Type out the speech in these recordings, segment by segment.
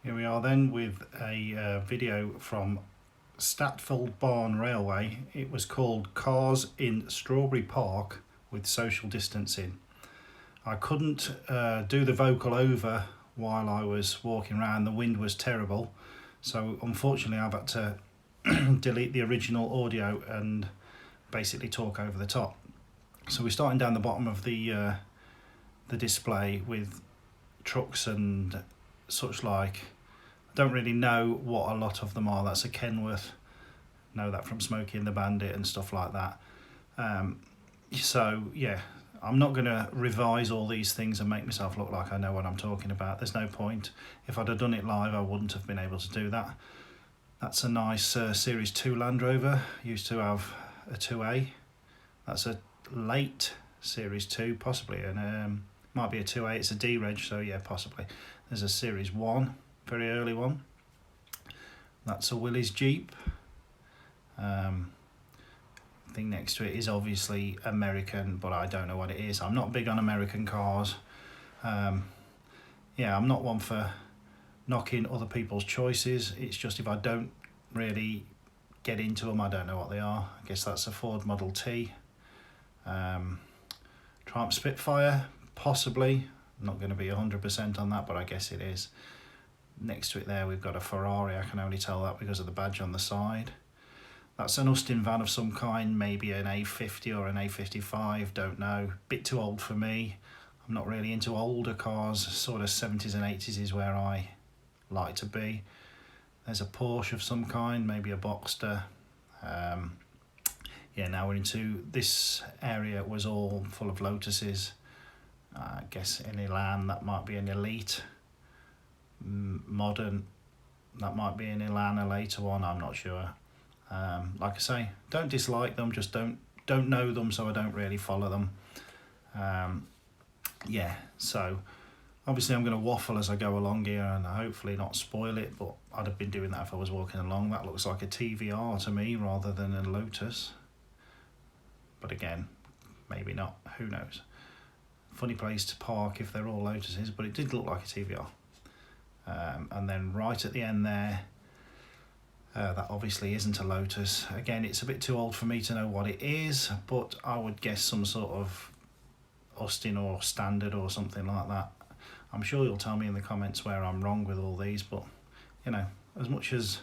Here we are then with a video from Statfold Barn Railway. It was called Cars in Strawberry Park with Social Distancing. I couldn't do the vocal over while I was walking around. The wind was terrible, so unfortunately I've had to delete the original audio and basically talk over the top. So we're starting down the bottom of the display with trucks and such like. I don't really know what a lot of them are. That's a Kenworth. Know that from Smokey and the Bandit and stuff like that. So yeah, I'm not going to revise all these things and make myself look like I know what I'm talking about. There's no point. If I'd have done it live, I wouldn't have been able to do that. That's a nice Series 2 Land Rover. Used to have a 2A. That's a late Series 2, possibly, and might be a 2A. It's a D reg, so yeah, possibly. There's a Series 1, very early one. That's a Willys Jeep. Thing next to it is obviously American, but I don't know what it is. I'm not big on American cars. Yeah, I'm not one for knocking other people's choices. It's just if I don't really get into them, I don't know what they are. I guess that's a Ford Model T. Triumph Spitfire, possibly. I'm not going to be 100% on that, but I guess it is. Next to it there we've got a Ferrari. I can only tell that because of the badge on the side. That's an Austin van of some kind, maybe an A50 or an A55, don't know. Bit too old for me. I'm not really into older cars, sort of 70s and 80s is where I like to be. There's a Porsche of some kind, maybe a Boxster. Yeah, now we're into this area was all full of Lotuses. I guess in Elan that might be an Elite. Modern, that might be an Elan, a later one, I'm not sure. Like I say, don't dislike them, just don't know them, so I don't really follow them. Yeah, so obviously I'm going to waffle as I go along here and hopefully not spoil it, but I'd have been doing that if I was walking along. That looks like a TVR to me rather than a Lotus, but again, maybe not, who knows. Funny place to park if they're all Lotuses, but it did look like a TVR. And then right at the end there, that obviously isn't a Lotus. Again, it's a bit too old for me to know what it is, but I would guess some sort of Austin or Standard or something like that. I'm sure you'll tell me in the comments where I'm wrong with all these, but you know, as much as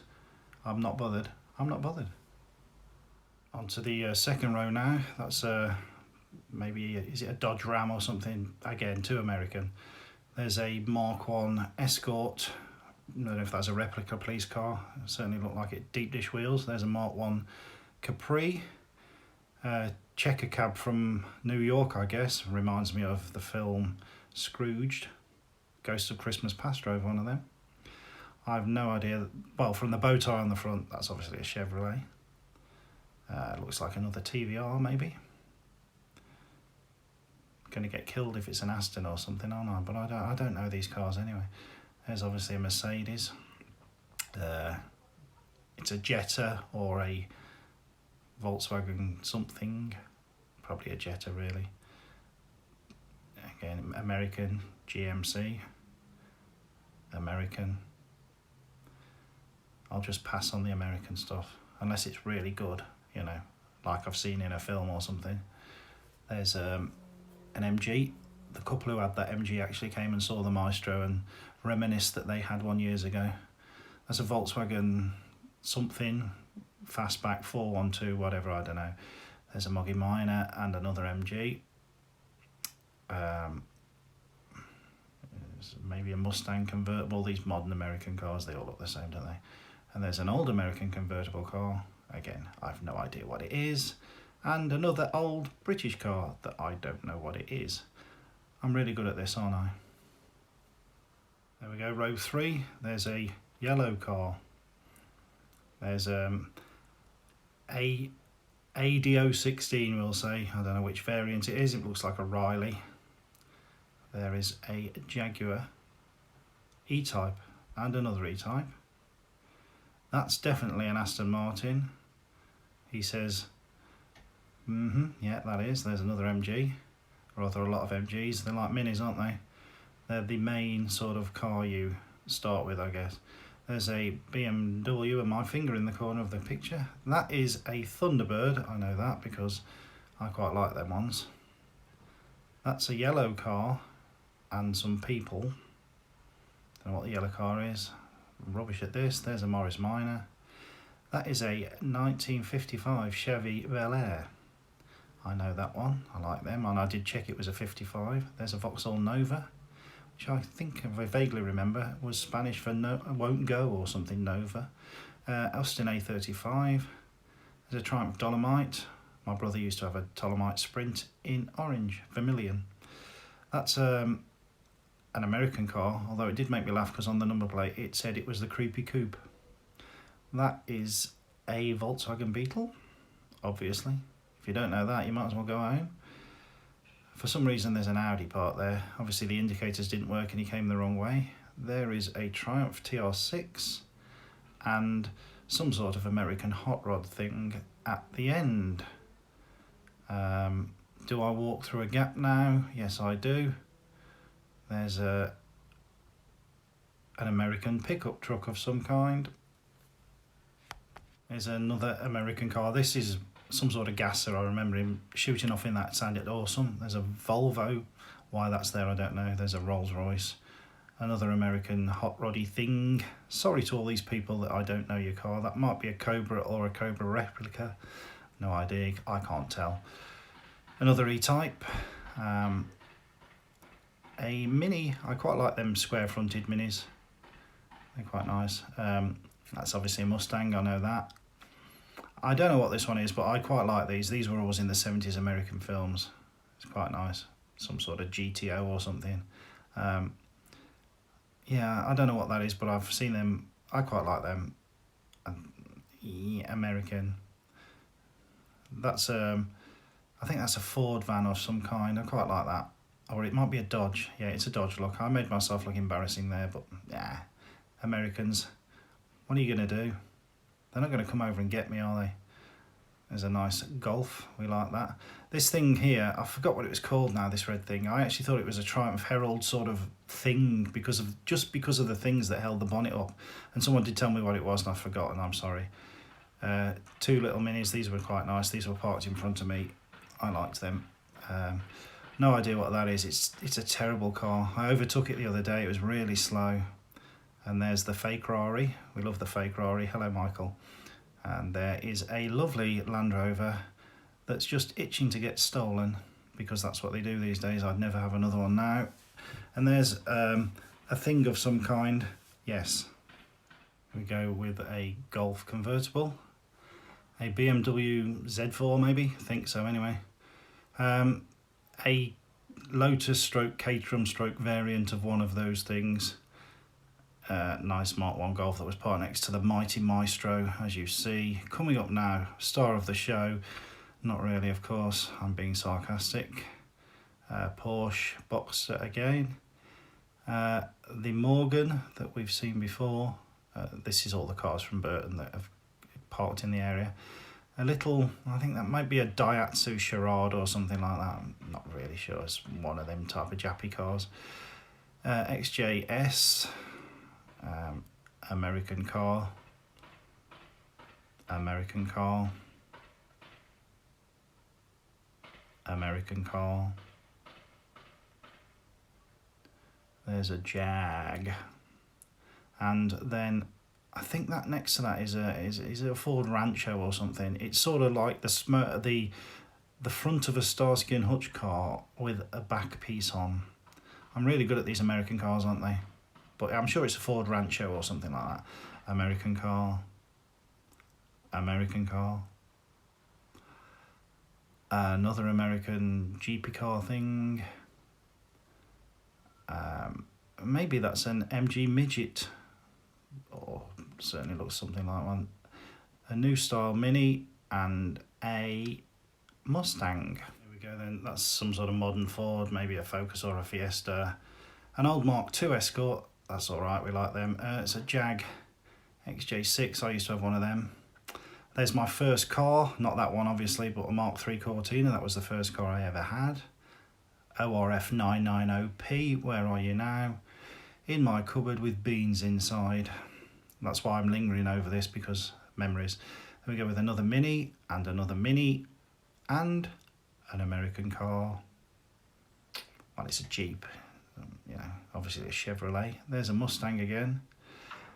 I'm not bothered, I'm not bothered. On to the second row now. That's maybe, is it a Dodge Ram or something? Again, too American. There's a Mark 1 Escort. I don't know if that's a replica police car. It certainly looked like it. Deep dish wheels. There's a Mark 1 Capri. Checker cab from New York, I guess. Reminds me of the film Scrooged. Ghost of Christmas Past drove one of them. I have no idea. Well, from the bow tie on the front, that's obviously a Chevrolet. Looks like another TVR, maybe. Going to get killed if it's an Aston or something, aren't I? But I don't know these cars anyway. There's obviously a Mercedes. It's a Jetta or a Volkswagen something. Probably a Jetta, really. Again, American, GMC. American. I'll just pass on the American stuff, unless it's really good, you know, like I've seen in a film or something. There's an MG. The couple who had that MG actually came and saw the Maestro and reminisced that they had one years ago. That's a Volkswagen something, fastback 412, whatever, I don't know. There's a Moggy Minor and another MG. Maybe a Mustang convertible. These modern American cars, they all look the same, don't they? And there's an old American convertible car. Again, I've no idea what it is. And another old British car that I don't know what it is. I'm really good at this, aren't I? There we go, row 3. There's a yellow car. There's a ADO16, we'll say. I don't know which variant it is. It looks like a Riley. There is a Jaguar E-Type and another E-Type. That's definitely an Aston Martin. He says, yeah, that is. There's another MG. Or rather, a lot of MGs. They're like minis, aren't they? They're the main sort of car you start with, I guess. There's a BMW and my finger in the corner of the picture. That is a Thunderbird. I know that because I quite like them ones. That's a yellow car and some people. Don't know what the yellow car is. I'm rubbish at this. There's a Morris Minor. That is a 1955 Chevy Bel Air. I know that one. I like them, and I did check it was a 55. There's a Vauxhall Nova, which I think, if I vaguely remember, was Spanish for no, won't go or something, Nova. Austin A35. There's a Triumph Dolomite. My brother used to have a Dolomite Sprint in orange, vermilion. That's an American car, although it did make me laugh because on the number plate it said it was the Creepy Coupe. That is a Volkswagen Beetle, obviously. If you don't know that, you might as well go home. For some reason there's an Audi part there. Obviously the indicators didn't work and he came the wrong way. There is a Triumph TR6 and some sort of American hot rod thing at the end. Do I walk through a gap now? Yes, I do. There's an American pickup truck of some kind. There's another American car. This is some sort of gasser. I remember him shooting off in that, sounded awesome. There's a Volvo. Why that's there, I don't know. There's a Rolls Royce. Another American hot roddy thing. Sorry to all these people that I don't know your car. That might be a Cobra or a Cobra replica. No idea, I can't tell. Another E-Type. A Mini. I quite like them square fronted Minis. They're quite nice. That's obviously a Mustang, I know that. I don't know what this one is, but I quite like these. These were always in the 70s American films. It's quite nice. Some sort of GTO or something. Yeah, I don't know what that is, but I've seen them. I quite like them. Yeah, American. That's I think that's a Ford van of some kind. I quite like that. Or it might be a Dodge. Yeah, it's a Dodge look. I made myself look embarrassing there, but yeah. Americans. What are you going to do? They're not going to come over and get me, are they? There's a nice Golf. We like that. This thing here, I forgot what it was called now, this red thing. I actually thought it was a Triumph Herald sort of thing because of the things that held the bonnet up. And someone did tell me what it was and I've forgotten, I'm sorry. Two little Minis. These were quite nice. These were parked in front of me. I liked them. No idea what that is. It's a terrible car. I overtook it the other day. It was really slow. And there's the fake Rari. We love the fake Rari. Hello, Michael. And there is a lovely Land Rover that's just itching to get stolen because that's what they do these days. I'd never have another one now. And there's a thing of some kind. Yes. We go with a Golf convertible. A BMW Z4 maybe. I think so anyway. A Lotus stroke Caterham stroke variant of one of those things. Nice Mark 1 Golf that was parked next to the mighty Maestro, as you see. Coming up now, star of the show. Not really, of course, I'm being sarcastic. Porsche Boxster again. The Morgan that we've seen before. This is all the cars from Burton that have parked in the area. A little, I think that might be a Daihatsu Charade or something like that. I'm not really sure. It's one of them type of jappy cars. XJS. American car. American car. American car. There's a Jag. And then I think that next to that is a Ford Rancho or something. It's sort of like the front of a Starsky and Hutch car with a back piece on. I'm really good at these American cars, aren't they? But I'm sure it's a Ford Rancho or something like that. American car. American car. Another American Jeepy car thing. Maybe that's an MG Midget. Or certainly looks something like one. A New Style Mini and a Mustang. There we go then. That's some sort of modern Ford, maybe a Focus or a Fiesta. An old Mark II Escort. That's all right, we like them. It's a Jag XJ6, I used to have one of them. There's my first car, not that one obviously, but a Mark III Cortina. That was the first car I ever had. ORF 990P, where are you now? in my cupboard with beans inside. That's why I'm lingering over this, because memories. Then we go with another Mini and another Mini and an American car. Well, it's a Jeep, you know, obviously a Chevrolet. There's a Mustang again.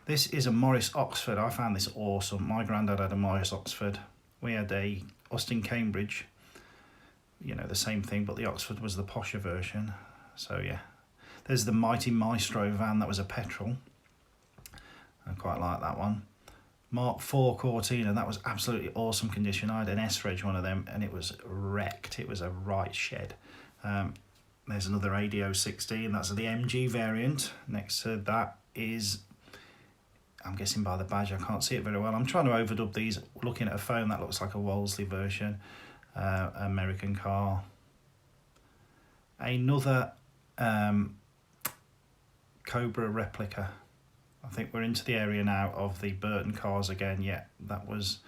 This is a Morris Oxford. I found this awesome. My granddad had a Morris Oxford. We had a Austin Cambridge, you know, the same thing, but the Oxford was the posher version. So yeah, there's the Mighty Maestro van. That was a petrol. I quite like that one. Mark IV Cortina, that was absolutely awesome condition. I had an S-Reg, one of them, and it was wrecked. It was a right shed. There's another AD016, that's the MG variant. Next to that is, I'm guessing by the badge, I can't see it very well. I'm trying to overdub these, looking at a phone that looks like a Wolseley version. American car. Another Cobra replica. I think we're into the area now of the Burton cars again. Yeah, that was,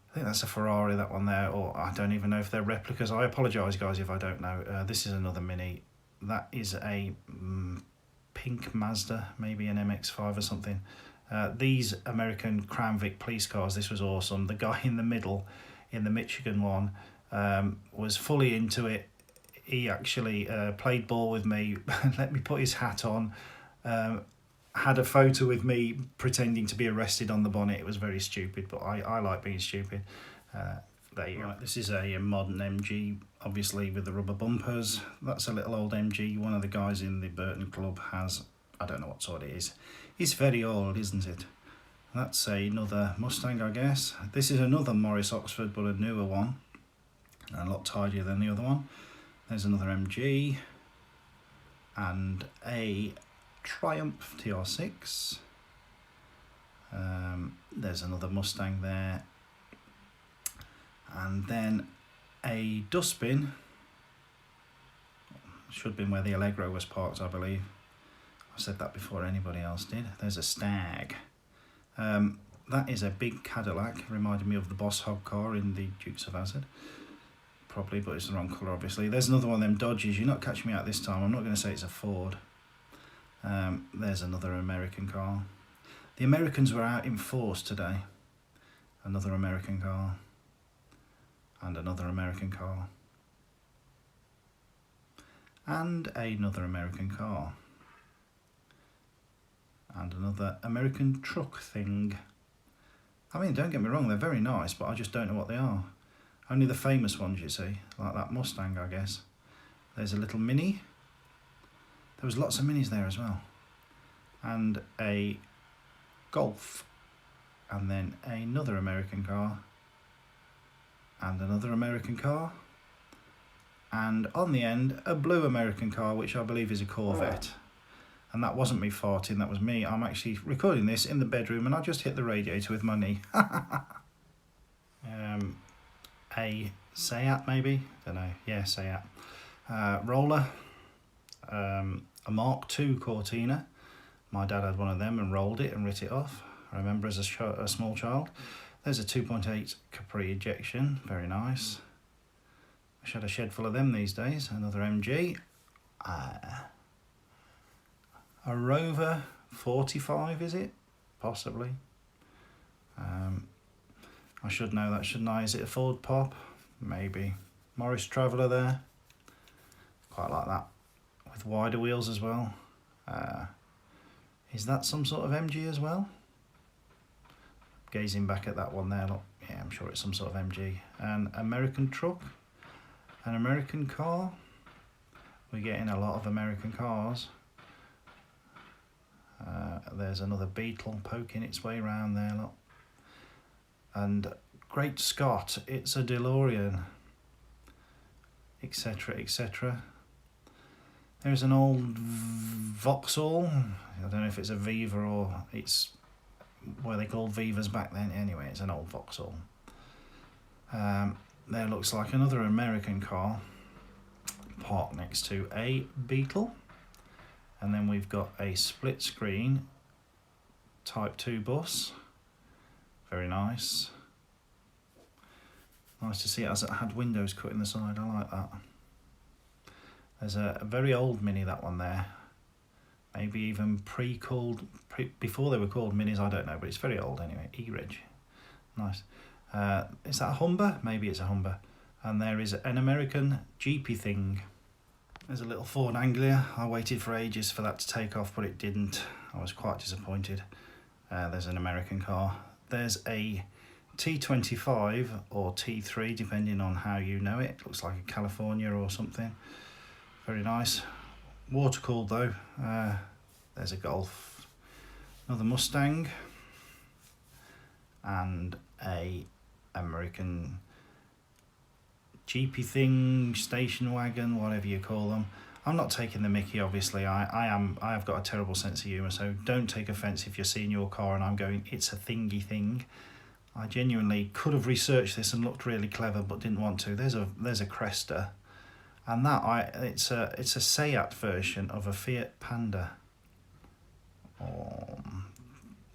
I think that's a Ferrari, that one there, or I don't even know if they're replicas. I apologise, guys, if I don't know. This is another Mini. That is a pink Mazda, maybe an MX-5 or something. These American Crown Vic police cars, this was awesome. The guy in the middle, in the Michigan one, was fully into it. He actually played ball with me, let me put his hat on, had a photo with me pretending to be arrested on the bonnet. It was very stupid, but I like being stupid. There you go. Right, this is a modern MG, obviously with the rubber bumpers. That's a little old MG. One of the guys in the Burton club has, I don't know what sort it is. It's very old, isn't it? That's another Mustang, I guess. This is another Morris Oxford, but a newer one. A lot tidier than the other one. There's another MG. And a Triumph TR6. There's another Mustang there. And then a dustbin. Should have been where the Allegro was parked, I believe. I said that before anybody else did. There's a Stag. That is a big Cadillac, reminded me of the Boss Hog car in the Dukes of Hazzard. Probably, but it's the wrong colour, obviously. There's another one of them Dodges. You're not catching me out this time. I'm not going to say it's a Ford. There's another American car. The Americans were out in force today. Another American car. And another American car. And another American car. And another American truck thing. I mean, don't get me wrong, they're very nice, but I just don't know what they are. Only the famous ones, you see, like that Mustang, I guess. There's a little Mini. There was lots of Minis there as well. And a Golf. And then another American car. And another American car. And on the end, a blue American car, which I believe is a Corvette. And that wasn't me farting, that was me. I'm actually recording this in the bedroom and I just hit the radiator with my knee. A Seat maybe? Don't know. Yeah, Seat. Roller. A Mark II Cortina. My dad had one of them and rolled it and writ it off. I remember as a small child. There's a 2.8 Capri ejection. Very nice. I should have a shed full of them these days. Another MG. A Rover 45, is it? Possibly. I should know that, shouldn't I? Is it a Ford Pop? Maybe. Morris Traveller there. Quite like that. With wider wheels as well. Is that some sort of MG as well? Gazing back at that one there, look. Yeah, I'm sure it's some sort of MG. An American truck. An American car. We're getting a lot of American cars. There's another Beetle poking its way around there, look. And Great Scott, it's a DeLorean, etc, etc. There's an old Vauxhall. I don't know if it's a Viva or it's what they called Vivas back then. Anyway, it's an old Vauxhall. There looks like another American car parked next to a Beetle. And then we've got a split screen Type 2 bus. Very nice. Nice to see it as it had windows cut in the side. I like that. There's a very old Mini, that one there. maybe even before they were called Minis, I don't know, but it's very old anyway. E-Reg, nice. Is that a Humber? Maybe it's a Humber. And there is an American Jeepy thing. There's a little Ford Anglia. I waited for ages for that to take off, but it didn't. I was quite disappointed. There's an American car. There's a T25 or T3, depending on how you know it. Looks like a California or something. Very nice. Water cooled though. There's a Golf. Another Mustang. And a American Jeepy thing, station wagon, whatever you call them. I'm not taking the mickey, obviously. I have got a terrible sense of humour, so don't take offence if you're seeing your car and I'm going, it's a thingy thing. I genuinely could have researched this and looked really clever, but didn't want to. There's a Cresta, and it's a Seat version of a Fiat Panda.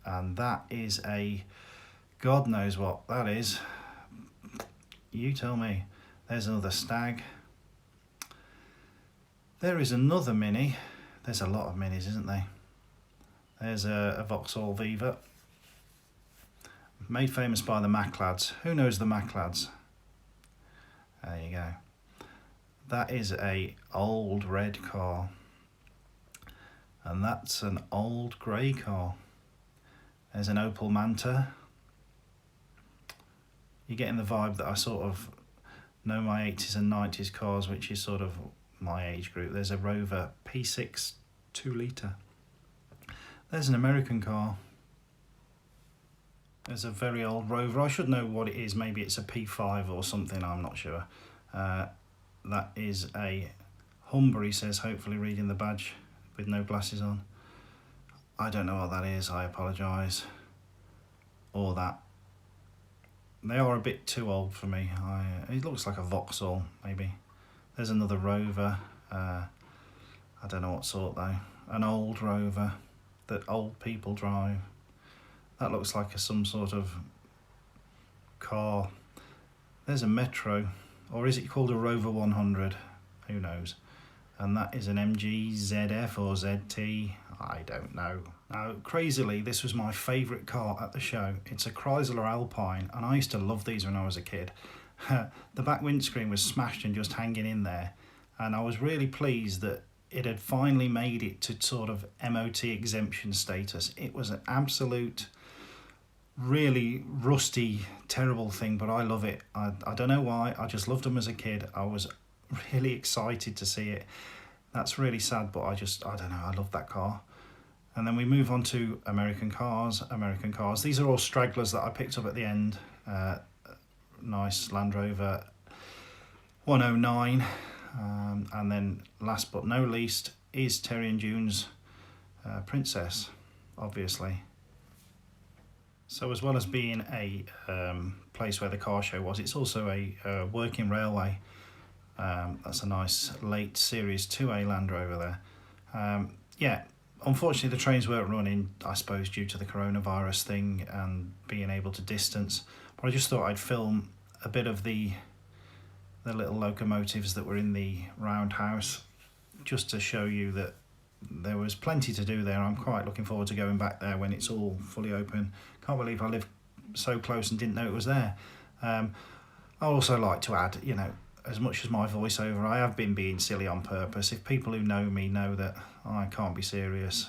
And that is a, God knows what that is. You tell me. There's another Stag. There is another Mini. There's a lot of Minis, isn't there? There's a Vauxhall Viva. Made famous by the Mac lads. Who knows the Mac lads? There you go. That is a old red car. And that's an old grey car. There's an Opel Manta. You're getting the vibe that I sort of know my 80s and 90s cars, which is sort of my age group. There's a Rover P6 2 litre. There's an American car. There's a very old Rover. I should know what it is. Maybe it's a P5 or something, I'm not sure. That is a Humber, he says, hopefully reading the badge with no glasses on. I don't know what that is, I apologise. Or that. They are a bit too old for me. It looks like a Vauxhall, maybe. There's another Rover. I don't know what sort though. An old Rover that old people drive. That looks like some sort of car. There's a Metro, or is it called a Rover 100? Who knows? And that is an MG ZF or ZT. I don't know. Now, crazily, this was my favourite car at the show. It's a Chrysler Alpine, and I used to love these when I was a kid. The back windscreen was smashed and just hanging in there, and I was really pleased that it had finally made it to sort of MOT exemption status. It was an absolute, really rusty, terrible thing, but I love it. I don't know why, I just loved them as a kid. I was really excited to see it. That's really sad, but I don't know, I love that car. And then we move on to American cars. These are all stragglers that I picked up at the end. Nice Land Rover 109. And then last but no least is Terry and June's Princess, obviously. So as well as being a place where the car show was, it's also a working railway. That's a nice late Series 2A Land Rover there. Yeah, unfortunately the trains weren't running, I suppose, due to the coronavirus thing and being able to distance. But I just thought I'd film a bit of the little locomotives that were in the roundhouse, just to show you that there was plenty to do there. I'm quite looking forward to going back there when it's all fully open. Can't believe I live so close and didn't know it was there. I also like to add, you know, as much as my voiceover, I have been being silly on purpose. If people who know me know that I can't be serious,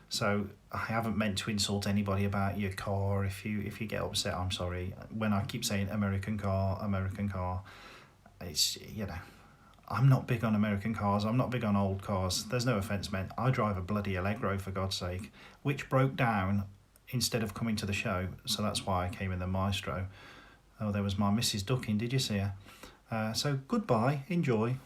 so I haven't meant to insult anybody about your car. If you get upset, I'm sorry. When I keep saying American car, it's, you know, I'm not big on American cars. I'm not big on old cars. There's no offence meant. I drive a bloody Allegro, for God's sake, which broke down instead of coming to the show. So that's why I came in the Maestro. Oh, there was my Mrs. Ducking. Did you see her? So goodbye. Enjoy.